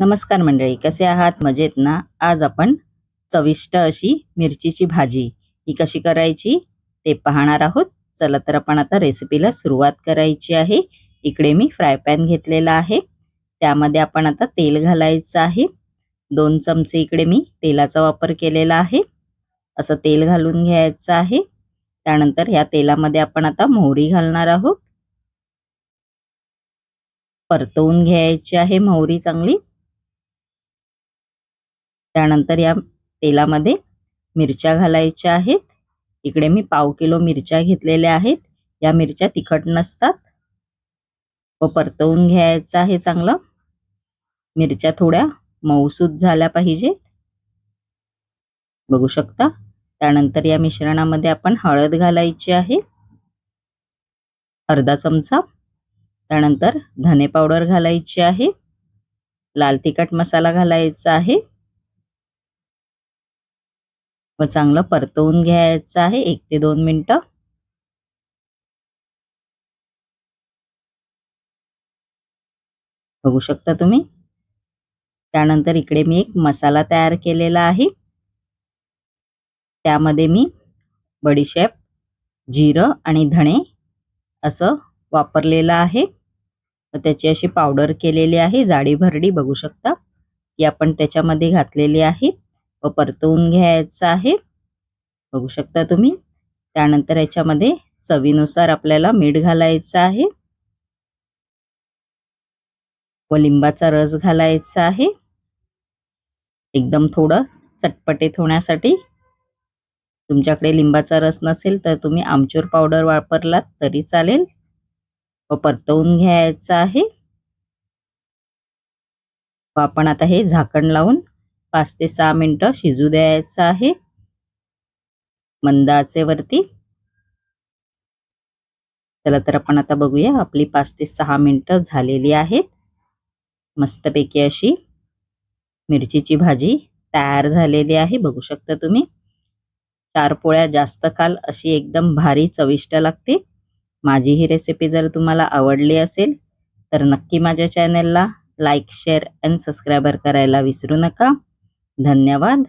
नमस्कार मंडळी, कसे आहात? मजेत ना? आज आपण चविष्ट अशी मिरचीची भाजी ही कशी करायची ते पाहणार आहोत. चला तर आपण आता रेसिपीला सुरुवात करायची आहे. इकडे मी फ्राय पॅन घेतलेला आहे. त्यामध्ये आपण आता तेल घालायचं आहे. 2 चमचे इकडे मी तेलाचा वापर केलेला आहे. असं तेल घालून घ्यायचं आहे. त्यानंतर या तेलामध्ये आपण आता मोहरी घालणार आहोत. परतवून घ्यायची आहे मोहरी चांगली. त्यानंतर या तेलामध्ये मिरच्या घालायच्या आहेत. इकडे मी पाव किलो मिरच्या घेतलेल्या आहेत. या मिरच्या तिखट नसतात व परतवून घ्यायचं आहे चांगलं. मिरच्या थोड्या मऊसूत झाल्या पाहिजेत, बघू शकता. त्यानंतर या मिश्रणामध्ये आपण हळद घालायची आहे, अर्धा चमचा. त्यानंतर धने पावडर घालायची आहे, लाल तिखट मसाला घालायचा आहे व चांगलं परतवून घ्यायचं आहे 1 ते 2 मिनिटं. बघू शकता तुम्ही. त्यानंतर इकडे मी एक मसाला तयार केलेला आहे. त्यामध्ये मी बडीशेप, जिरं आणि धणे असं वापरलेलं आहे व त्याची अशी पावडर केलेली आहे, जाडी भरडी बघू शकता. ती आपण त्याच्यामध्ये घातलेली आहे व परतवून घ्यायचं आहे, बघू शकता तुम्ही. त्यानंतर याच्यामध्ये चवीनुसार आपल्याला मीठ घालायचं आहे व लिंबाचा रस घालायचा आहे, एकदम थोडं चटपटीत होण्यासाठी. तुमच्याकडे लिंबाचा रस नसेल तर तुम्ही आमचूर पावडर वापरलात तरी चालेल व परतवून घ्यायचं आहे. व आपण आता हे झाकण लावून 5 ते 6 मिनिटं शिजू द्यायचं आहे मंद आचेवरती. चला तर आपण आता बघूया. आपली 5 ते 6 मिनिटं झालेली आहेत. मस्तपैकी अशी मिरचीची भाजी तयार झालेली आहे, बघू शकता तुम्ही. 4 पोळ्या जास्त खाल अशी एकदम भारी चविष्ट लागते. माझी ही रेसिपी जर तुम्हाला आवडली असेल तर नक्की माझ्या चॅनलला लाईक, शेअर आणि सबस्क्राईब करायला विसरू नका. धन्यवाद.